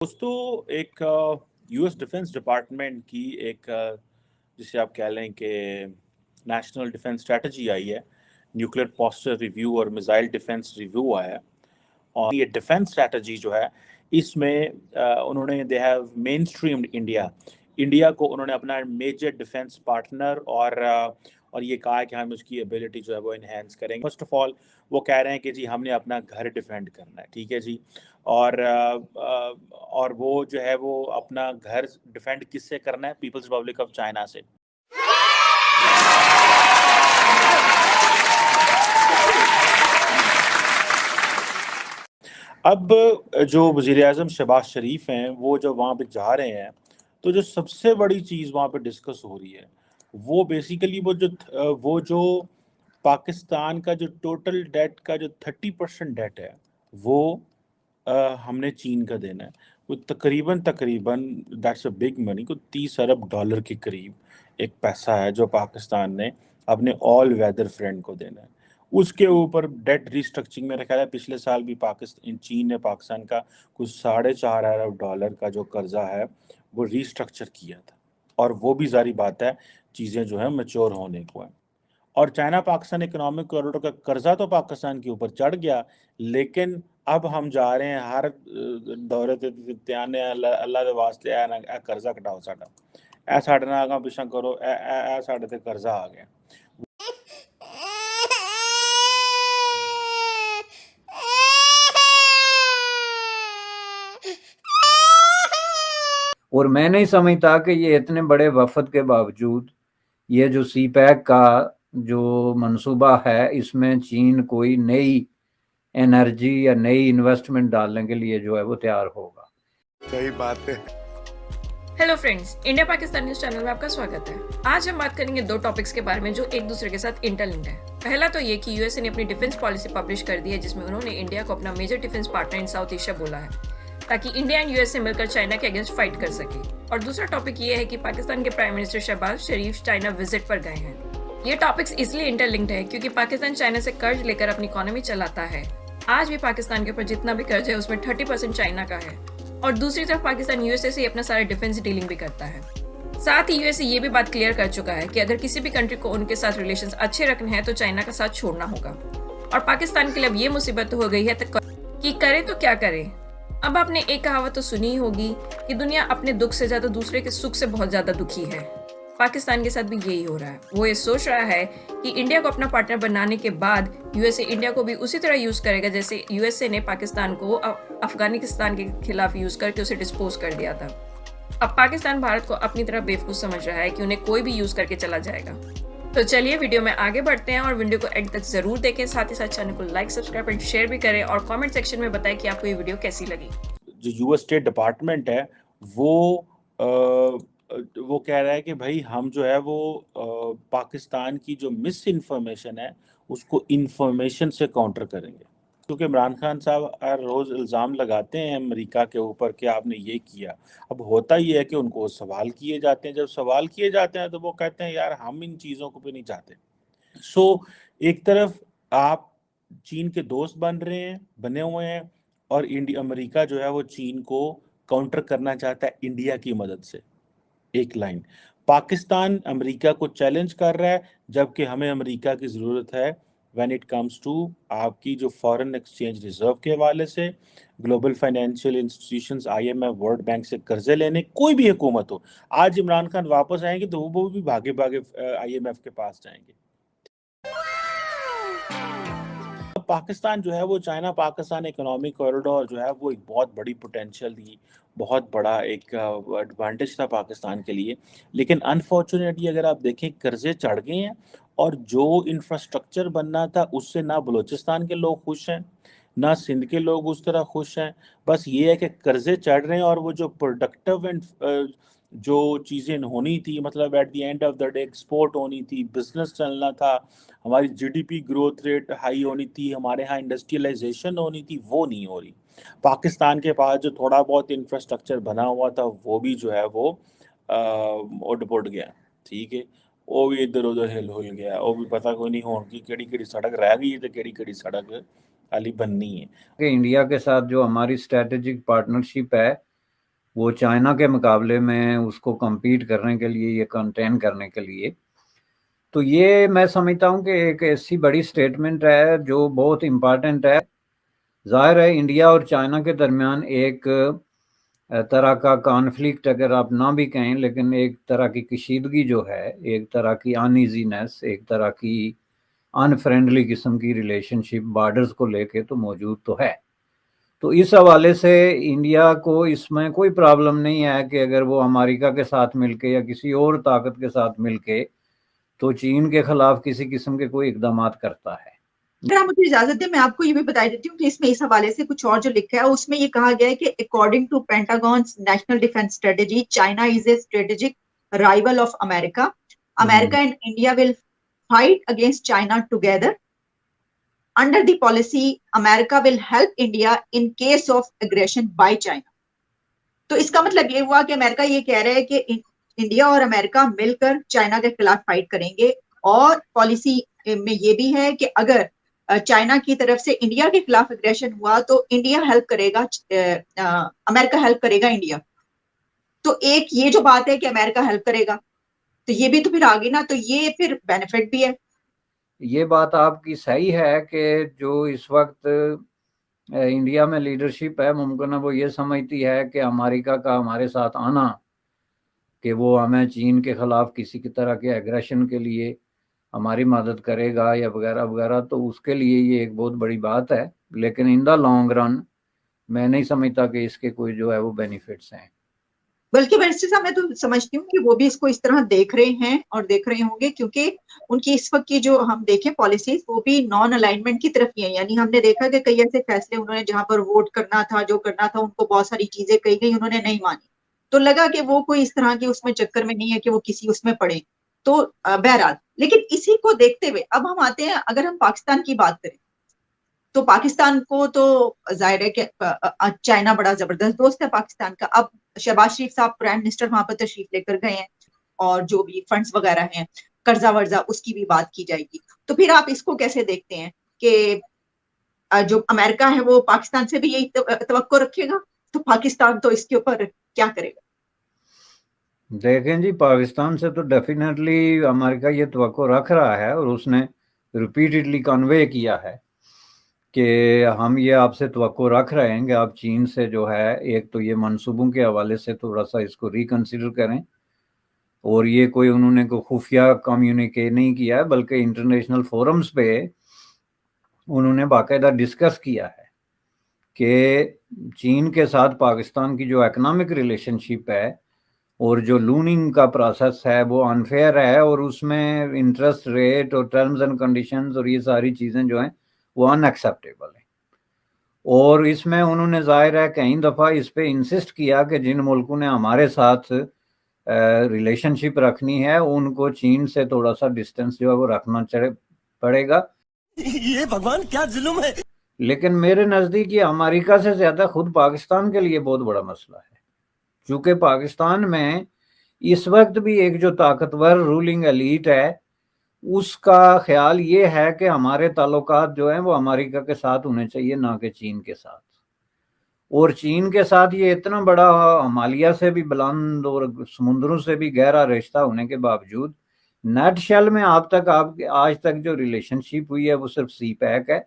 दोस्तों एक US defence department की एक जिसे आप कह लें कि नेशनल डिफेंस स्ट्रेटजी आई है। न्यूक्लियर पोस्टर रिव्यू और मिसाइल डिफेंस रिव्यू आया है। और ये डिफेंस स्ट्रेटजी जो है इसमें उन्होंने they have main streamed India India को उन्होंने अपना मेजर डिफेंस पार्टनर और ये कहा है कि हम उसकी एबिलिटी जो है वो इन्हेंस करेंगे। फर्स्ट ऑफ ऑल वो कह रहे हैं कि जी हमने अपना घर डिफेंड करना है, ठीक है जी। और वो जो है वो अपना घर डिफेंड किससे करना है? पीपल्स रिपब्लिक ऑफ चाइना से। अब जो वज़ीर आज़म शहबाज शरीफ हैं वो जब वहाँ पे जा रहे हैं तो जो सबसे बड़ी चीज़ वहाँ पे डिस्कस हो रही है वो बेसिकली वो जो पाकिस्तान का जो टोटल डेट का जो 30% डेट है वो हमने चीन का देना है। वो तकरीबन तकरीबन दैट्स अ बिग मनी को 30 अरब डॉलर के करीब एक पैसा है जो पाकिस्तान ने अपने ऑल वेदर फ्रेंड को देना है। उसके ऊपर डेट रिस्ट्रक्चरिंग में रखा है। पिछले साल भी पाकिस्तान चीन ने पाकिस्तान का कुछ 4.5 अरब डॉलर का जो कर्जा है वो रिस्ट्रक्चर किया था। और वो भी जारी बात है चीज़ें जो है मैच्योर होने को है। और चाइना पाकिस्तान इकोनॉमिक कॉरिडोर का कर्जा तो पाकिस्तान के ऊपर चढ़ गया, लेकिन अब हम जा रहे हैं हर दौरे ते आने अल्लाह दे वास्ते ए कर्जा घटाओ साडा, ए साडे नाल अगां पिछां करो, ए साडे ते कर्जा आ गया। और मैं नहीं समझता कि ये इतने बड़े वफद के बावजूद ये जो सी पैक का जो मंसूबा है इसमें चीन कोई नई एनर्जी या नई इन्वेस्टमेंट डालने के लिए जो है वो तैयार होगा। सही बात है। Hello friends, India Pakistan news channel में आपका स्वागत है। आज हम बात करेंगे दो टॉपिक्स के बारे में जो एक दूसरे के साथ इंटरलिंक्ड है। पहला तो ये कि यूएसए ने अपनी डिफेंस पॉलिसी पब्लिश कर दी है जिसमें उन्होंने इंडिया को अपना major defence partner in South Asia बोला है ताकि इंडिया एंड यूएसए मिलकर चाइना के अगेंस्ट फाइट कर सके। और दूसरा टॉपिक ये है कि पाकिस्तान के प्राइम मिनिस्टर शहबाज शरीफ चाइना विजिट पर गए हैं। ये टॉपिक्स इसलिए इंटरलिंक्ड है क्योंकि पाकिस्तान चाइना से कर्ज लेकर अपनी इकोनॉमी चलाता है। आज भी पाकिस्तान के ऊपर जितना भी कर्ज है उसमें 30% चाइना का है और दूसरी तरफ पाकिस्तान यूएसए से अपना सारा डिफेंस डीलिंग भी करता है। साथ ही यूएसए ये भी बात क्लियर कर चुका है कि अगर किसी भी कंट्री को उनके साथ रिलेशंस अच्छे रखने हैं तो चाइना का साथ छोड़ना होगा। और पाकिस्तान के लिए अब ये मुसीबत हो गई है कि करे तो क्या करे। अब आपने एक कहावत तो सुनी ही होगी कि दुनिया अपने दुख से ज्यादा दूसरे के सुख से बहुत ज्यादा दुखी है। पाकिस्तान के साथ भी यही हो रहा है। वो ये सोच रहा है कि इंडिया को अपना पार्टनर बनाने के बाद यूएसए इंडिया को भी उसी तरह यूज करेगा जैसे यूएसए ने पाकिस्तान को अफगानिस्तान के खिलाफ यूज करके उसे डिस्पोज कर दिया था। अब पाकिस्तान भारत को अपनी तरह बेवकूफ समझ रहा है कि उन्हें कोई भी यूज करके चला जाएगा। तो चलिए वीडियो में आगे बढ़ते हैं और वीडियो को एंड तक जरूर देखें। साथ ही साथ चैनल को लाइक, सब्सक्राइब एंड शेयर भी करें और कमेंट सेक्शन में बताएं कि आपको ये वीडियो कैसी लगी। जो यूएस स्टेट डिपार्टमेंट है वो कह रहा है कि भाई हम जो है वो पाकिस्तान की जो मिस इन्फॉर्मेशन है उसको इन्फॉर्मेशन से काउंटर करेंगे। क्योंकि इमरान खान साहब हर रोज़ इल्ज़ाम लगाते हैं अमेरिका के ऊपर कि आपने ये किया। अब होता ही है कि उनको सवाल किए जाते हैं, जब सवाल किए जाते हैं तो वो कहते हैं यार हम इन चीज़ों को भी नहीं चाहते। सो एक तरफ आप चीन के दोस्त बने हुए हैं और अमेरिका जो है वो चीन को काउंटर करना चाहता है इंडिया की मदद से। एक लाइन पाकिस्तान अमेरिका को चैलेंज कर रहा है जबकि हमें अमेरिका की ज़रूरत है व्हेन इट कम्स टू आपकी जो फॉरेन एक्सचेंज रिजर्व के हवाले से, global financial institutions IMF world bank से कर्जे लेने। कोई भी हुकूमत हो, आज इमरान खान वापस आएंगे तो वो भी भागे भागे आईएमएफ के पास जाएंगे। पाकिस्तान जो है वो चाइना पाकिस्तान इकोनॉमिक कॉरिडोर जो है वो एक बहुत बड़ी पोटेंशियल थी, बहुत बड़ा एक एडवांटेज था पाकिस्तान के लिए। लेकिन अनफॉर्चुनेटली अगर आप देखें कर्जे चढ़ गए हैं और जो इंफ्रास्ट्रक्चर बनना था उससे ना बलूचिस्तान के लोग खुश हैं, ना सिंध के लोग उस तरह खुश हैं। बस ये है कि कर्जे चढ़ रहे हैं और वो जो प्रोडक्टिव एंड जो चीज़ें होनी थी, मतलब at the end of the day export होनी थी, बिजनेस चलना था, हमारी जीडीपी ग्रोथ रेट हाई होनी थी, हमारे यहाँ इंडस्ट्रियलाइजेशन होनी थी, वो नहीं हो रही। पाकिस्तान के पास जो थोड़ा बहुत इंफ्रास्ट्रक्चर बना हुआ था वो भी जो है वो उड़ पुड़ गया, ठीक है। वो भी इधर उधर हिल हुल गया, वो भी पता कोई नहीं हो कि केड़ी सड़क रह गई है तो केड़ी सड़क हाली बननी है। कि इंडिया के साथ जो हमारी स्ट्रेटेजिक पार्टनरशिप है वो चाइना के मुकाबले में उसको compete करने के लिए, ये कंटेन करने के लिए। तो ये मैं समझता हूँ कि एक ऐसी बड़ी स्टेटमेंट है जो बहुत इम्पॉर्टेंट है। जाहिर है इंडिया और चाइना के दरमियान एक तरह का कॉन्फ्लिक्ट अगर आप ना भी कहें, लेकिन एक तरह की कशीदगी जो है, एक तरह की अनईजीनेस, एक तरह की अनफ्रेंडली किस्म की रिलेशनशिप बॉर्डर्स को लेके तो मौजूद तो है। तो इस हवाले से इंडिया को इसमें कोई प्रॉब्लम नहीं है कि अगर वो अमेरिका के साथ मिलके या किसी और ताकत के साथ मिलके तो चीन के खिलाफ किसी किस्म के कोई इकदाम करता है। अगर आप मुझे इजाजत दें, मैं आपको ये भी बता देती हूँ कि इसमें इस हवाले से कुछ और जो लिखा है उसमें ये कहा गया है कि according to Pentagon national defence strategy, China is a strategic rival of America. America and India will fight against China together. Under the policy, America will help India in case of aggression by China. तो इसका मतलब ये हुआ कि America ये कह रहा है कि इंडिया और अमेरिका मिलकर चाइना के खिलाफ फाइट करेंगे, और पॉलिसी में ये भी है कि अगर चाइना की तरफ से इंडिया के खिलाफ एग्रेशन हुआ तो इंडिया हेल्प करेगा, अमेरिका हेल्प करेगा इंडिया। तो एक ये जो बात है कि अमेरिका हेल्प करेगा, तो ये भी तो फिर आगे ना, तो ये फिर बेनिफिट भी है। ये बात आपकी सही है कि जो इस वक्त इंडिया में लीडरशिप है, मुमकिन है वो ये समझती है कि अमेरिका का हमारे साथ आना, कि वो हमें चीन के खिलाफ किसी की तरह के एग्रेशन के लिए हमारी मदद करेगा या वगैरह वगैरह, तो उसके लिए ये एक बहुत बड़ी बात है। लेकिन इन द लॉन्ग रन मैं नहीं समझता कि इसके कोई जो है वो बेनिफिट्स हैं। बल्कि वैसे से मैं तो समझती हूँ कि वो भी इसको इस तरह देख रहे हैं और देख रहे होंगे, क्योंकि उनकी इस वक्त की जो हम देखें पॉलिसीज वो भी नॉन अलाइनमेंट की तरफ ही है। यानी हमने देखा कि कई ऐसे फैसले उन्होंने जहां पर वोट करना था, जो करना था, उनको बहुत सारी चीजें कही गई, उन्होंने नहीं मानी। तो लगा कि वो कोई इस तरह के उसमें चक्कर में नहीं है कि वो किसी उसमें पड़े। तो बहरहाल, लेकिन इसी को देखते हुए अब हम आते हैं, अगर हम पाकिस्तान की बात करें तो पाकिस्तान को तो जाहिर है कि चाइना बड़ा जबरदस्त दोस्त है पाकिस्तान का। अब शहबाज शरीफ साहब प्राइम मिनिस्टर वहां पर तशरीफ लेकर गए हैं, और जो भी फंड्स वगैरह हैं, कर्जा वर्जा, उसकी भी बात की जाएगी। तो फिर आप इसको कैसे देखते हैं कि जो अमेरिका है वो पाकिस्तान से भी यही तवक्को रखेगा, तो पाकिस्तान तो इसके ऊपर क्या करेगा? देखें जी, पाकिस्तान से तो डेफिनेटली अमेरिका ये तवक्को रख रहा है, और उसने रिपीटेडली कन्वे किया है कि हम ये आपसे तवक्को रख रहे हैं कि आप चीन से जो है, एक तो ये मंसूबों के हवाले से थोड़ा सा इसको रिकंसिडर करें, और ये कोई उन्होंने को खुफिया कम्युनिके नहीं किया है, बल्कि इंटरनेशनल फोरम्स पे उन्होंने बाकायदा डिस्कस किया है कि चीन के साथ पाकिस्तान की जो इकोनॉमिक रिलेशनशिप है और जो लूनिंग का प्रोसेस है वो अनफेयर है, और उसमें इंटरेस्ट रेट और टर्म्स एंड कंडीशंस और ये सारी चीज़ें जो हैं वो अनएक्सेप्टेबल है। और इसमें उन्होंने जाहिर है कई दफ़ा इस पे इंसिस्ट किया कि जिन मुल्कों ने हमारे साथ रिलेशनशिप रखनी है उनको चीन से थोड़ा सा डिस्टेंस जो है वो रखना पड़ेगा। ये भगवान क्या जुल्म है। लेकिन मेरे नज़दीक ये अमेरिका से ज़्यादा खुद पाकिस्तान के लिए बहुत बड़ा मसला है, क्योंकि पाकिस्तान में इस वक्त भी एक जो ताकतवर रूलिंग एलीट है उसका ख्याल ये है कि हमारे ताल्लुकात जो हैं वो अमेरिका के साथ होने चाहिए, ना कि चीन के साथ। और चीन के साथ ये इतना बड़ा हिमालय से भी बुलंद और समुद्रों से भी गहरा रिश्ता होने के बावजूद नेट शेल में आप आज तक जो रिलेशनशिप हुई है वो सिर्फ सी पैक है।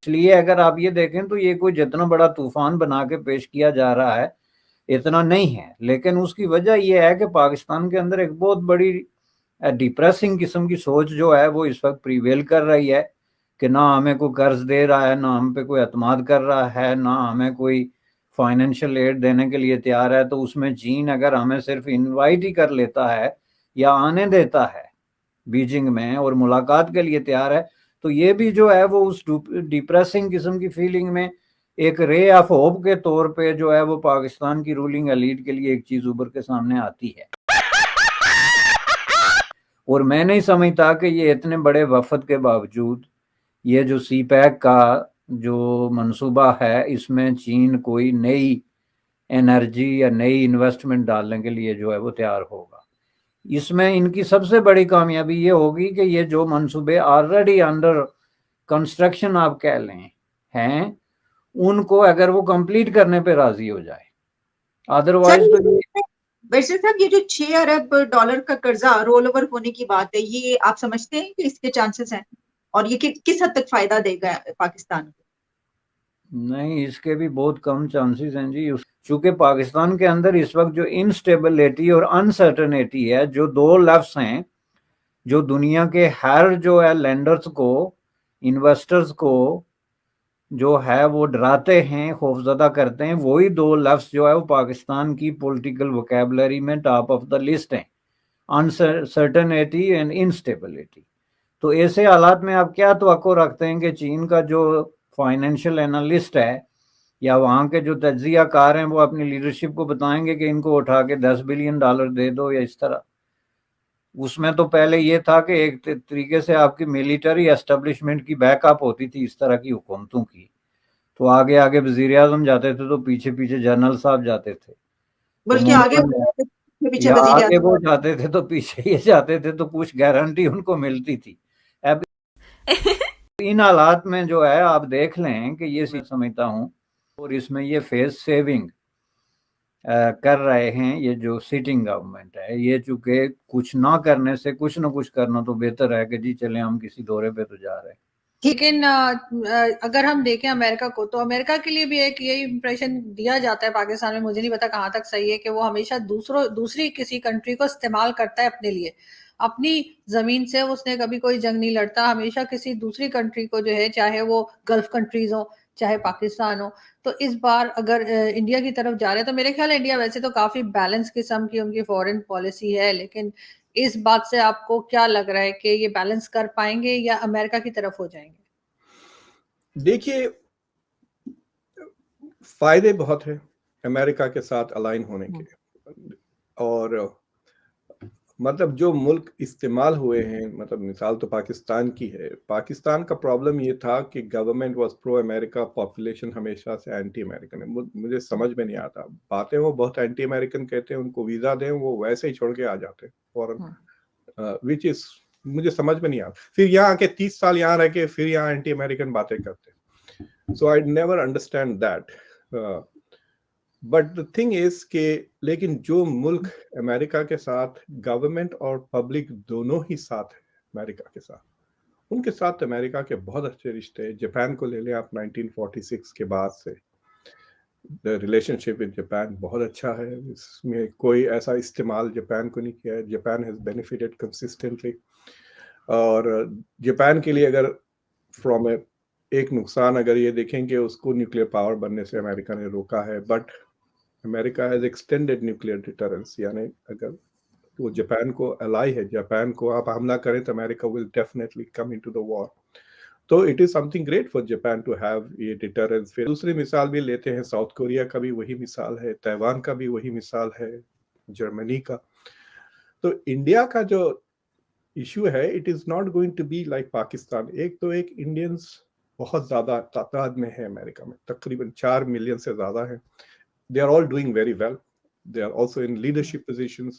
इसलिए अगर आप ये देखें तो ये कोई जितना बड़ा तूफान बना के पेश किया जा रहा है इतना नहीं है, लेकिन उसकी वजह यह है कि पाकिस्तान के अंदर एक बहुत बड़ी डिप्रेसिंग किस्म की सोच जो है वो इस वक्त प्रीवेल कर रही है कि ना हमें कोई कर्ज दे रहा है, ना हम पे कोई एतमाद कर रहा है, ना हमें कोई फाइनेंशियल एड देने के लिए तैयार है। तो उसमें चीन अगर हमें सिर्फ इनवाइट ही कर लेता है या आने देता है बीजिंग में और मुलाकात के लिए तैयार है, तो ये भी जो है वो उस डिप्रेसिंग किस्म की फीलिंग में एक रे ऑफ होप के तौर पे जो है वो पाकिस्तान की रूलिंग एलीट के लिए एक चीज उभर के सामने आती है। और मैं नहीं समझता कि ये इतने बड़े वफद के बावजूद ये जो सी पैक का जो मंसूबा है इसमें चीन कोई नई एनर्जी या नई इन्वेस्टमेंट डालने के लिए जो है वो तैयार होगा। इसमें इनकी सबसे बड़ी कामयाबी ये होगी कि ये जो मंसूबे ऑलरेडी अंडर कंस्ट्रक्शन आप कह लें हैं उनको अगर वो कंप्लीट करने पे राजी हो जाए, अदरवाइज तो ये वैसे साहब ये जो 6 अरब डॉलर का कर्जा रोल ओवर होने की बात है, ये आप समझते हैं कि इसके चांसेस हैं, और ये किस हद तक फायदा देगा पाकिस्तान को? नहीं, इसके भी बहुत कम चांसेस हैं जी। चूंकि पाकिस्तान के अंदर इस वक्त जो इनस्टेबिलिटी और अनसर्टेनिटी है, जो दो लफ्ज हैं जो दुनिया के हर जो है लेंडर्स को, इन्वेस्टर्स को जो है वो डराते हैं, खौफजदा करते हैं, वही दो लफ्ज जो है वो पाकिस्तान की पॉलिटिकल वोकैबुलरी में टॉप ऑफ द लिस्ट हैं, अनसर्टेनिटी एंड इनस्टेबिलिटी। तो ऐसे हालात में आप क्या तवक्को रखते हैं कि चीन का जो फाइनेंशियल एनालिस्ट है या वहाँ के जो तज्जियाकार हैं वो अपनी लीडरशिप को बताएंगे कि इनको उठा के $10 बिलियन दे दो या इस तरह? उसमें तो पहले ये था कि एक तरीके से आपकी मिलिट्री एस्टेब्लिशमेंट की बैकअप होती थी इस तरह की हुकूमतों की, तो आगे आगे वजीर आजम जाते थे तो पीछे पीछे जनरल साहब जाते थे, बल्कि तो आगे पीछे या वजीर आगे आज़म। वो जाते थे तो पीछे ये जाते थे, तो कुछ गारंटी उनको मिलती थी। अब इन हालात में जो है आप देख लें कि ये समझता हूँ, और इसमें ये फेस सेविंग कर रहे हैं ये जो सिटिंग गवर्नमेंट है, ये चूंकि कुछ ना करने से कुछ ना कुछ करना तो बेहतर है कि जी चले हम किसी दौरे पे तो जा रहे हैं। लेकिन अगर हम देखें अमेरिका को, तो अमेरिका के लिए भी एक यही इंप्रेशन दिया जाता है पाकिस्तान में, मुझे नहीं पता कहाँ तक सही है, कि वो हमेशा दूसरी किसी कंट्री को इस्तेमाल करता है अपने लिए। अपनी जमीन से उसने कभी कोई जंग नहीं लड़ता, हमेशा किसी दूसरी कंट्री को जो है, चाहे वो गल्फ कंट्रीज हो चाहे पाकिस्तान हो। तो इस बार अगर इंडिया की तरफ जा रहे हैं तो मेरे ख्याल इंडिया वैसे तो काफी बैलेंस किस्म की उनकी फॉरेन पॉलिसी है, लेकिन इस बात से आपको क्या लग रहा है कि ये बैलेंस कर पाएंगे या अमेरिका की तरफ हो जाएंगे? देखिए, फायदे बहुत है अमेरिका के साथ अलाइन होने के, और मतलब जो मुल्क इस्तेमाल हुए हैं, मतलब मिसाल तो पाकिस्तान की है। पाकिस्तान का प्रॉब्लम ये था कि government was pro America, population हमेशा से एंटी अमेरिकन है। मुझे समझ में नहीं आता, बातें वो बहुत एंटी अमेरिकन कहते हैं, उनको वीजा दें वो वैसे ही छोड़ के आ जाते हैं फॉरन, विच इज मुझे समझ में नहीं आता। फिर यहाँ आके 30 साल यहाँ रह के फिर यहाँ एंटी अमेरिकन बातें करते हैं। So I never understand that. But the thing is के लेकिन जो मुल्क अमेरिका के साथ गवर्नमेंट और पब्लिक दोनों ही साथ है अमेरिका के साथ, उनके साथ अमेरिका के बहुत अच्छे रिश्ते हैं। जापान को ले लें आप, 1946 के बाद से द रिलेशनशिप विद जापान बहुत अच्छा है। इसमें कोई ऐसा इस्तेमाल जापान को नहीं किया है। Japan has benefited consistently. और जापान के लिए अगर फ्रॉम एक नुकसान अगर ये देखेंगे, उसको न्यूक्लियर पावर बनने से अमेरिका ने रोका है, but America has extended nuclear deterrence, यानी अगर वो जापान को अलाई है, जापान को आप हमला करें तो America will definitely come into the war. तो it is something great for Japan to have ये डिटरेंस। फिर दूसरी मिसाल भी लेते हैं, साउथ कोरिया का भी वही मिसाल है, ताइवान का भी वही मिसाल है, जर्मनी का। तो इंडिया का जो इशू है, it is not going to be like Pakistan. एक तो एक इंडियंस बहुत ज्यादा तादाद में है अमेरिका में, तकरीबन 4 मिलियन से ज्यादा है। They are all doing very well. They are also in leadership positions.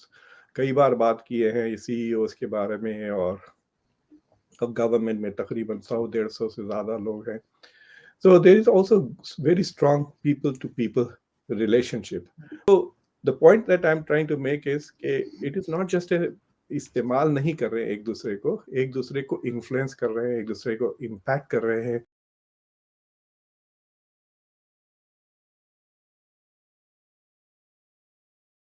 कई बार बात किए हैं CEOs के बारे में, और अब गवर्नमेंट में तकरीबन 100-150 से ज़्यादा लोग हैं। So there is also very strong people to people relationship. So the point that I'm trying to make is कि it is not just a इस्तेमाल नहीं कर रहे हैं एक दूसरे को इन्फ्लुएंस कर रहे हैं, एक दूसरे को इम्पैक्ट कर रहे हैं।